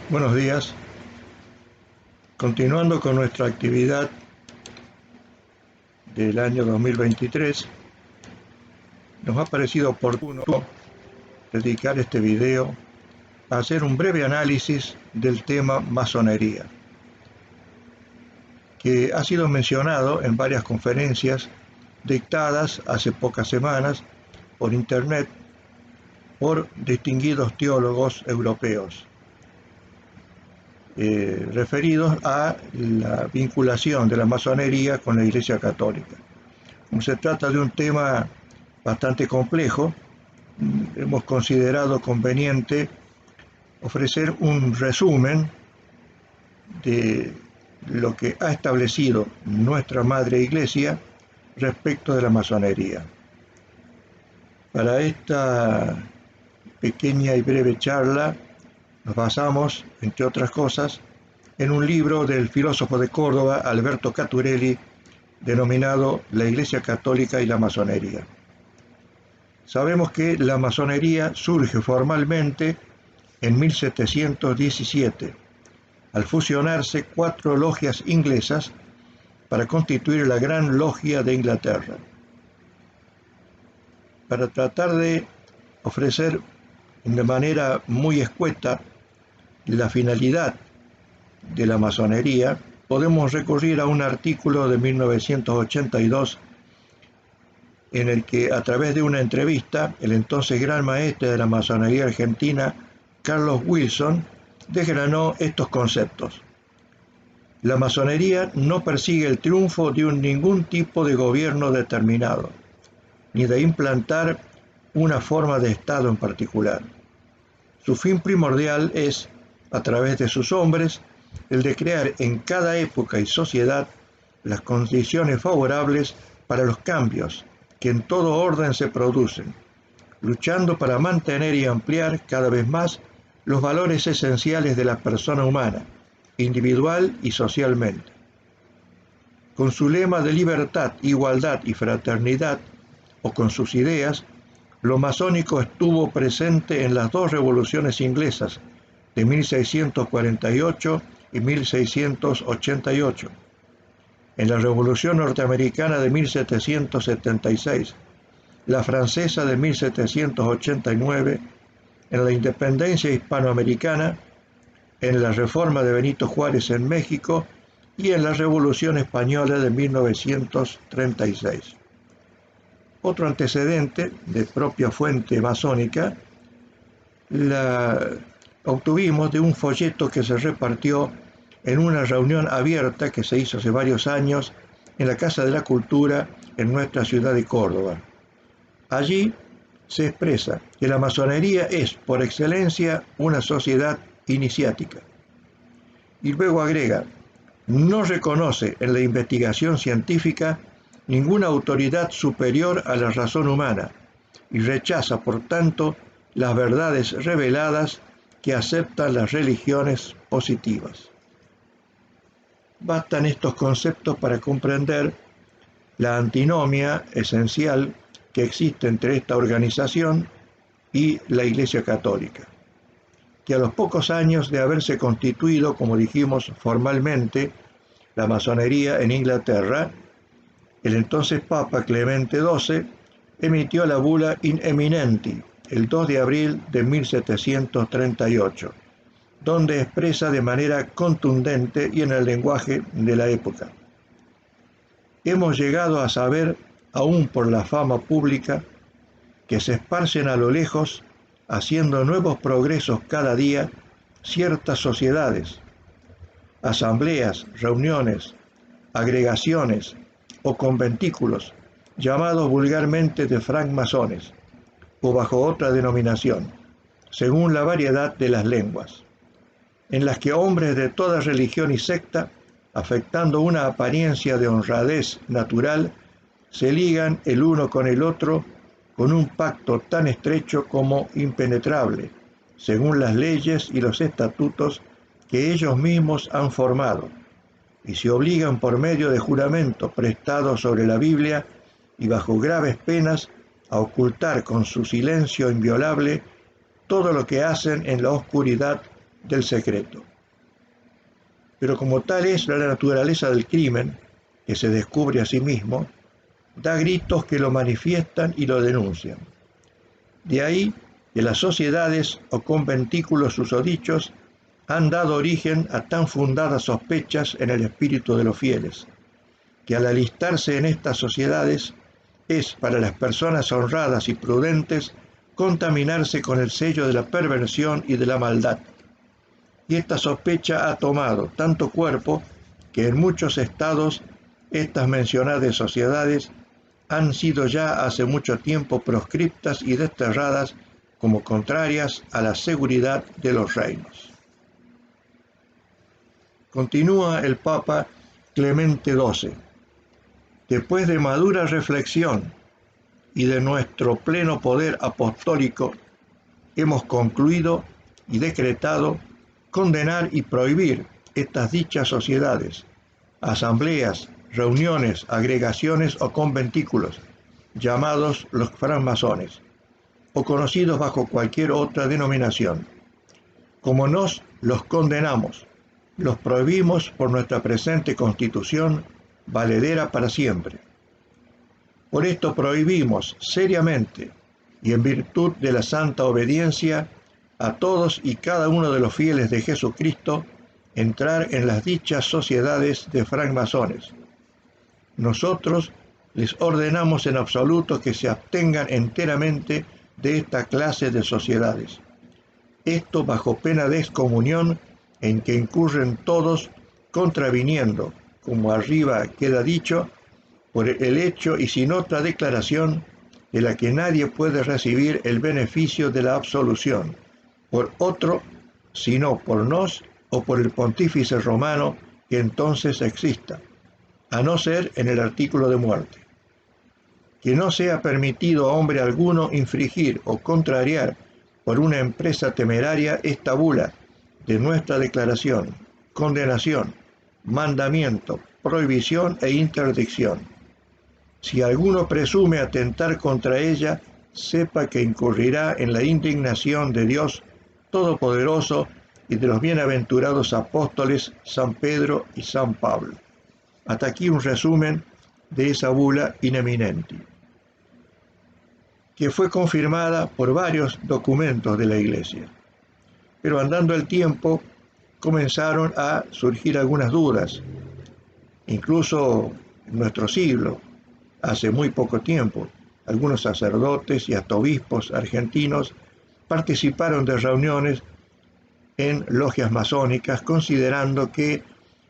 Buenos días. Continuando con nuestra actividad del año 2023, nos ha parecido oportuno dedicar este video a hacer un breve análisis del tema masonería, que ha sido mencionado en varias conferencias dictadas hace pocas semanas por internet por distinguidos teólogos europeos, referidos a la vinculación de la masonería con la Iglesia Católica. Como se trata de un tema bastante complejo, hemos considerado conveniente ofrecer un resumen de lo que ha establecido nuestra Madre Iglesia respecto de la masonería. Para esta pequeña y breve charla nos basamos, entre otras cosas, en un libro del filósofo de Córdoba, Alberto Caturelli, denominado La Iglesia Católica y la Masonería. Sabemos que la masonería surge formalmente en 1717, al fusionarse 4 logias inglesas para constituir la Gran Logia de Inglaterra. Para tratar de ofrecer de manera muy escueta la finalidad de la masonería, podemos recurrir a un artículo de 1982 en el que, a través de una entrevista, el entonces gran maestre de la masonería argentina, Carlos Wilson, desgranó estos conceptos. La masonería no persigue el triunfo de ningún tipo de gobierno determinado, ni de implantar una forma de Estado en particular. Su fin primordial es, a través de sus hombres, el de crear en cada época y sociedad las condiciones favorables para los cambios que en todo orden se producen, luchando para mantener y ampliar cada vez más los valores esenciales de la persona humana, individual y socialmente. Con su lema de libertad, igualdad y fraternidad, o con sus ideas, lo masónico estuvo presente en las 2 revoluciones inglesas de 1648 y 1688, en la Revolución Norteamericana de 1776, la francesa de 1789, en la Independencia Hispanoamericana, en la Reforma de Benito Juárez en México y en la Revolución Española de 1936. Otro antecedente de propia fuente masónica la obtuvimos de un folleto que se repartió en una reunión abierta que se hizo hace varios años en la Casa de la Cultura en nuestra ciudad de Córdoba. Allí se expresa que la masonería es, por excelencia, una sociedad iniciática. Y luego agrega, no reconoce en la investigación científica ninguna autoridad superior a la razón humana y rechaza, por tanto, las verdades reveladas que aceptan las religiones positivas. Bastan estos conceptos para comprender la antinomia esencial que existe entre esta organización y la Iglesia Católica, que a los pocos años de haberse constituido, como dijimos formalmente, la masonería en Inglaterra, el entonces Papa Clemente XII emitió la bula In Eminenti el 2 de abril de 1738, donde expresa de manera contundente y en el lenguaje de la época: hemos llegado a saber, aún por la fama pública, que se esparcen a lo lejos, haciendo nuevos progresos cada día, ciertas sociedades, asambleas, reuniones, agregaciones o conventículos, llamados vulgarmente de francmasones, o bajo otra denominación, según la variedad de las lenguas, en las que hombres de toda religión y secta, afectando una apariencia de honradez natural, se ligan el uno con el otro con un pacto tan estrecho como impenetrable, según las leyes y los estatutos que ellos mismos han formado, y se obligan por medio de juramento prestado sobre la Biblia y bajo graves penas a ocultar con su silencio inviolable todo lo que hacen en la oscuridad del secreto. Pero como tal es la naturaleza del crimen, que se descubre a sí mismo, da gritos que lo manifiestan y lo denuncian. De ahí que las sociedades o conventículos susodichos han dado origen a tan fundadas sospechas en el espíritu de los fieles, que al alistarse en estas sociedades es para las personas honradas y prudentes contaminarse con el sello de la perversión y de la maldad. Y esta sospecha ha tomado tanto cuerpo que en muchos estados estas mencionadas sociedades han sido ya hace mucho tiempo proscriptas y desterradas como contrarias a la seguridad de los reinos. Continúa el Papa Clemente XII. Después de madura reflexión y de nuestro pleno poder apostólico, hemos concluido y decretado condenar y prohibir estas dichas sociedades, asambleas, reuniones, agregaciones o conventículos, llamados los francmasones, o conocidos bajo cualquier otra denominación. Como nos los condenamos, los prohibimos por nuestra presente Constitución, valedera para siempre. Por esto prohibimos seriamente y en virtud de la santa obediencia a todos y cada uno de los fieles de Jesucristo entrar en las dichas sociedades de francmasones. Nosotros les ordenamos en absoluto que se abstengan enteramente de esta clase de sociedades. Esto bajo pena de excomunión en que incurren todos contraviniendo, como arriba queda dicho, por el hecho y sin otra declaración de la que nadie puede recibir el beneficio de la absolución, por otro, sino por nos o por el pontífice romano que entonces exista, a no ser en el artículo de muerte. Que no sea permitido a hombre alguno infringir o contrariar por una empresa temeraria esta bula de nuestra declaración, condenación, mandamiento, prohibición e interdicción. Si alguno presume atentar contra ella, sepa que incurrirá en la indignación de Dios Todopoderoso y de los bienaventurados apóstoles San Pedro y San Pablo. Hasta aquí un resumen de esa bula in eminenti, que fue confirmada por varios documentos de la Iglesia. Pero andando el tiempo, comenzaron a surgir algunas dudas, incluso en nuestro siglo, hace muy poco tiempo, algunos sacerdotes y hasta obispos argentinos participaron de reuniones en logias masónicas considerando que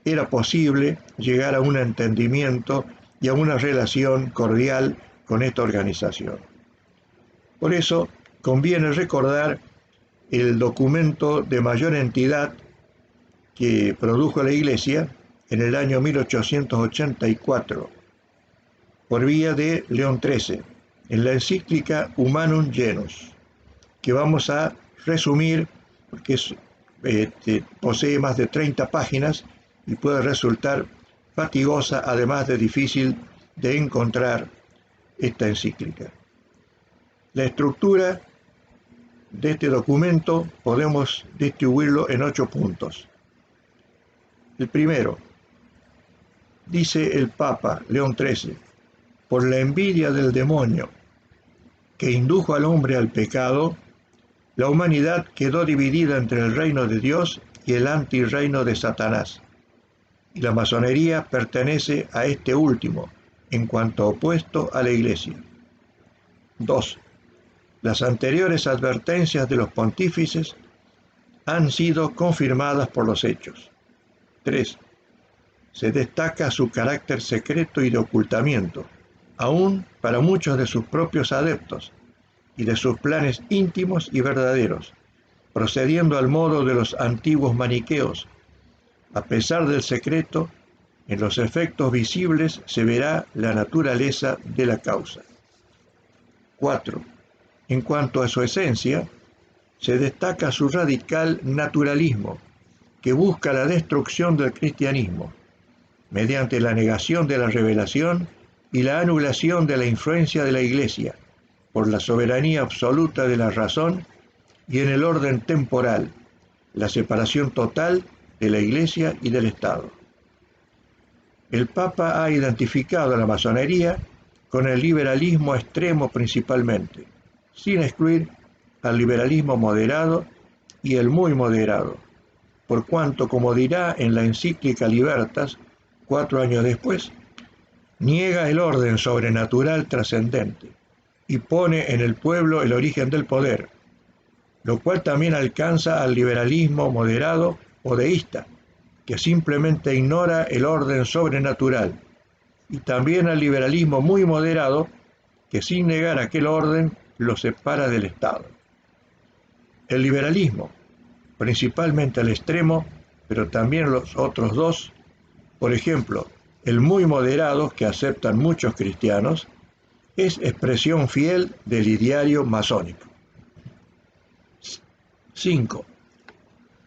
era posible llegar a un entendimiento y a una relación cordial con esta organización. Por eso conviene recordar el documento de mayor entidad que produjo la Iglesia en el año 1884 por vía de León XIII, en la encíclica Humanum Genus, que vamos a resumir porque posee más de 30 páginas y puede resultar fatigosa, además de difícil de encontrar esta encíclica. La estructura de este documento podemos distribuirlo en 8 puntos. El primero, dice el Papa León XIII, por la envidia del demonio que indujo al hombre al pecado, la humanidad quedó dividida entre el reino de Dios y el antirreino de Satanás, y la masonería pertenece a este último, en cuanto opuesto a la Iglesia. 2. Las anteriores advertencias de los pontífices han sido confirmadas por los hechos. 3. Se destaca su carácter secreto y de ocultamiento, aún para muchos de sus propios adeptos, y de sus planes íntimos y verdaderos, procediendo al modo de los antiguos maniqueos. A pesar del secreto, en los efectos visibles se verá la naturaleza de la causa. 4. En cuanto a su esencia, se destaca su radical naturalismo, que busca la destrucción del cristianismo, mediante la negación de la revelación y la anulación de la influencia de la Iglesia, por la soberanía absoluta de la razón y en el orden temporal, la separación total de la Iglesia y del Estado. El Papa ha identificado a la masonería con el liberalismo extremo principalmente, sin excluir al liberalismo moderado y el muy moderado, por cuanto, como dirá en la encíclica Libertas, 4 años después, niega el orden sobrenatural trascendente y pone en el pueblo el origen del poder, lo cual también alcanza al liberalismo moderado o deísta, que simplemente ignora el orden sobrenatural, y también al liberalismo muy moderado, que sin negar aquel orden lo separa del Estado. El liberalismo, principalmente el extremo, pero también los otros dos, por ejemplo, el muy moderado que aceptan muchos cristianos, es expresión fiel del ideario masónico. 5.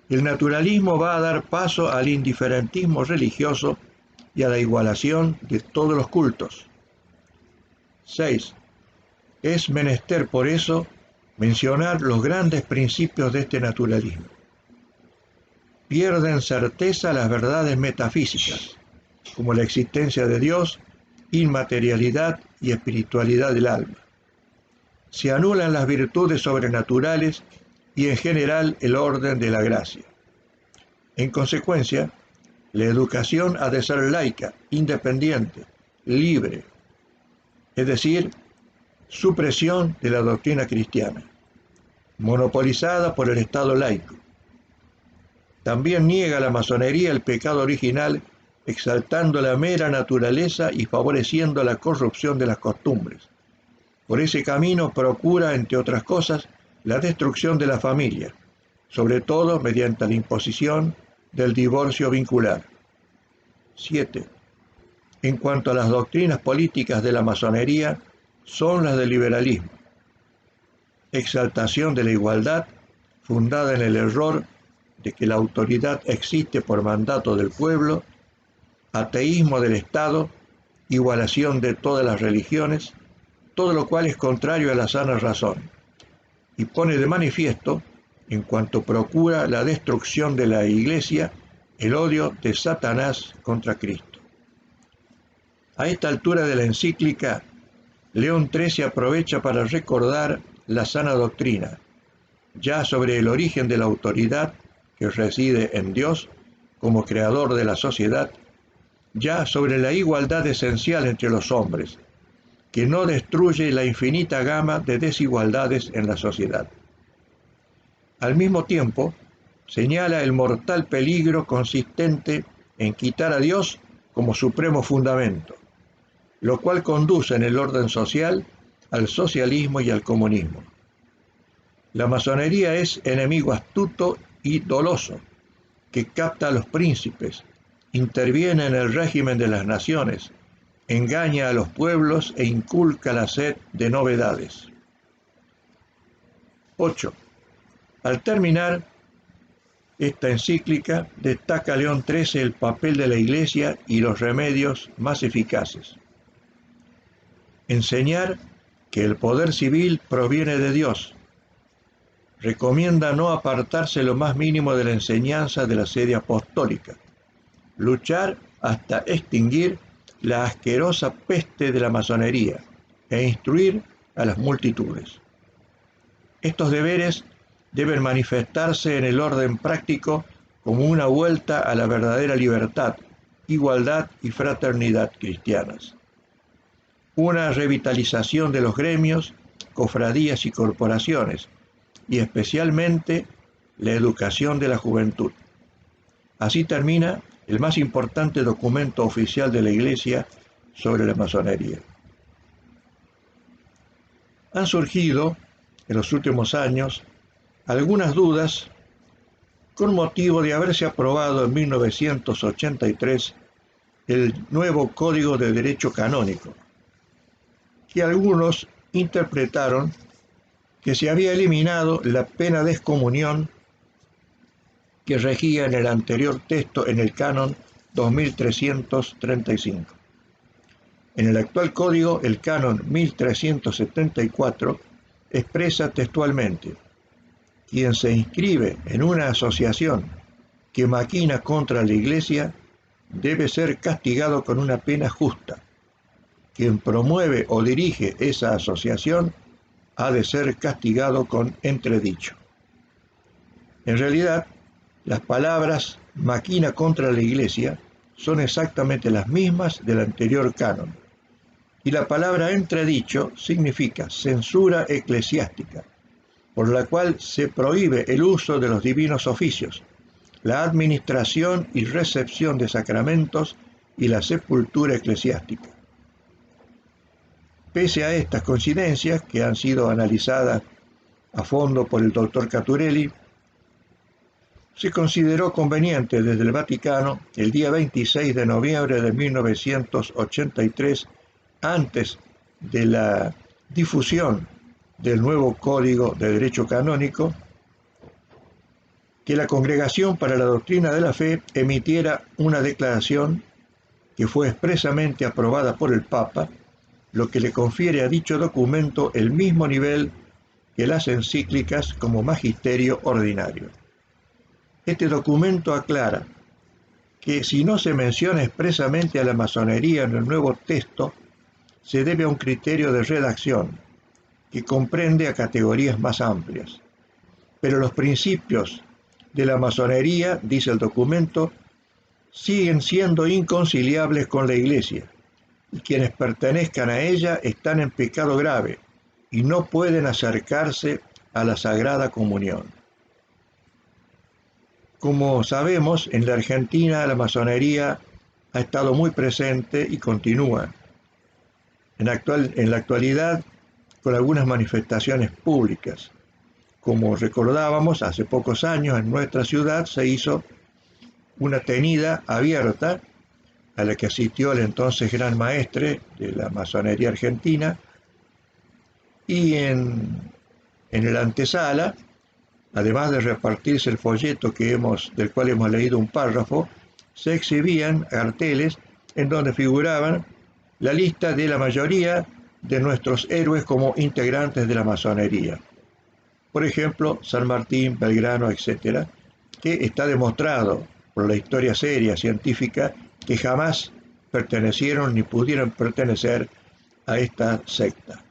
El naturalismo va a dar paso al indiferentismo religioso y a la igualación de todos los cultos. 6. Es menester por eso mencionar los grandes principios de este naturalismo. Pierden certeza las verdades metafísicas, como la existencia de Dios, inmaterialidad y espiritualidad del alma. Se anulan las virtudes sobrenaturales y en general el orden de la gracia. En consecuencia, la educación ha de ser laica, independiente, libre, es decir, supresión de la doctrina cristiana, monopolizada por el Estado laico. También niega la masonería el pecado original, exaltando la mera naturaleza y favoreciendo la corrupción de las costumbres. Por ese camino procura, entre otras cosas, la destrucción de la familia, sobre todo mediante la imposición del divorcio vincular. 7. En cuanto a las doctrinas políticas de la masonería, son las del liberalismo. Exaltación de la igualdad, fundada en el error de que la autoridad existe por mandato del pueblo, ateísmo del Estado, igualación de todas las religiones, todo lo cual es contrario a la sana razón, y pone de manifiesto, en cuanto procura la destrucción de la Iglesia, el odio de Satanás contra Cristo. A esta altura de la encíclica, León XIII aprovecha para recordar la sana doctrina, ya sobre el origen de la autoridad que reside en Dios como creador de la sociedad, ya sobre la igualdad esencial entre los hombres, que no destruye la infinita gama de desigualdades en la sociedad. Al mismo tiempo, señala el mortal peligro consistente en quitar a Dios como supremo fundamento, lo cual conduce en el orden social al socialismo y al comunismo. La masonería es enemigo astuto y doloso, que capta a los príncipes, interviene en el régimen de las naciones, engaña a los pueblos e inculca la sed de novedades. 8. Al terminar esta encíclica, destaca León XIII el papel de la Iglesia y los remedios más eficaces. Enseñar que el poder civil proviene de Dios. Recomienda no apartarse lo más mínimo de la enseñanza de la sede apostólica. Luchar hasta extinguir la asquerosa peste de la masonería e instruir a las multitudes. Estos deberes deben manifestarse en el orden práctico como una vuelta a la verdadera libertad, igualdad y fraternidad cristianas. Una revitalización de los gremios, cofradías y corporaciones, y especialmente la educación de la juventud. Así termina el más importante documento oficial de la Iglesia sobre la masonería. Han surgido en los últimos años algunas dudas con motivo de haberse aprobado en 1983 el nuevo Código de Derecho Canónico, que algunos interpretaron que se había eliminado la pena de excomunión que regía en el anterior texto en el canon 2335. En el actual código, el canon 1374 expresa textualmente: quien se inscribe en una asociación que maquina contra la Iglesia debe ser castigado con una pena justa. Quien promueve o dirige esa asociación ha de ser castigado con entredicho. En realidad, las palabras maquina contra la Iglesia son exactamente las mismas del anterior canon, y la palabra entredicho significa censura eclesiástica, por la cual se prohíbe el uso de los divinos oficios, la administración y recepción de sacramentos y la sepultura eclesiástica. Pese a estas coincidencias, que han sido analizadas a fondo por el doctor Caturelli, se consideró conveniente desde el Vaticano, el día 26 de noviembre de 1983, antes de la difusión del nuevo Código de Derecho Canónico, que la Congregación para la Doctrina de la Fe emitiera una declaración que fue expresamente aprobada por el Papa, lo que le confiere a dicho documento el mismo nivel que las encíclicas como magisterio ordinario. Este documento aclara que si no se menciona expresamente a la masonería en el nuevo texto, se debe a un criterio de redacción que comprende a categorías más amplias. Pero los principios de la masonería, dice el documento, siguen siendo inconciliables con la Iglesia, y quienes pertenezcan a ella están en pecado grave y no pueden acercarse a la Sagrada Comunión. Como sabemos, en la Argentina la masonería ha estado muy presente y continúa. En la actualidad, con algunas manifestaciones públicas. Como recordábamos, hace pocos años en nuestra ciudad se hizo una tenida abierta a la que asistió el entonces gran maestre de la masonería argentina, y en el antesala, además de repartirse el folleto del cual hemos leído un párrafo, se exhibían carteles en donde figuraban la lista de la mayoría de nuestros héroes como integrantes de la masonería. Por ejemplo, San Martín, Belgrano, etc., que está demostrado por la historia seria, científica, que jamás pertenecieron ni pudieron pertenecer a esta secta.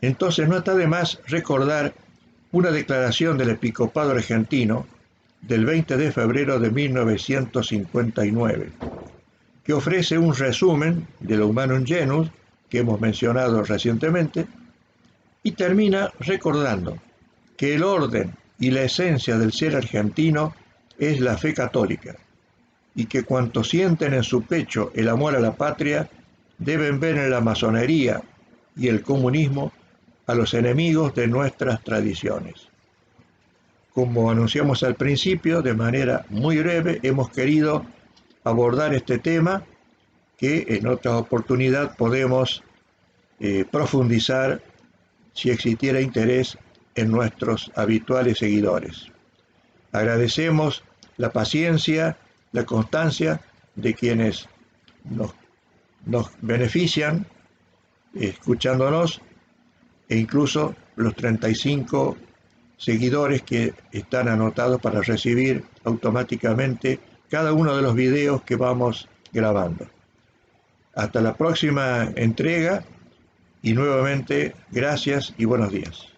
Entonces no está de más recordar una declaración del episcopado argentino del 20 de febrero de 1959, que ofrece un resumen de lo Humanum Genus que hemos mencionado recientemente, y termina recordando que el orden y la esencia del ser argentino es la fe católica, y que cuantos sienten en su pecho el amor a la patria deben ver en la masonería y el comunismo a los enemigos de nuestras tradiciones. Como anunciamos al principio, de manera muy breve, hemos querido abordar este tema que en otra oportunidad podemos profundizar si existiera interés en nuestros habituales seguidores. Agradecemos la paciencia, la constancia de quienes nos benefician escuchándonos, e incluso los 35 seguidores que están anotados para recibir automáticamente cada uno de los videos que vamos grabando. Hasta la próxima entrega, y nuevamente gracias y buenos días.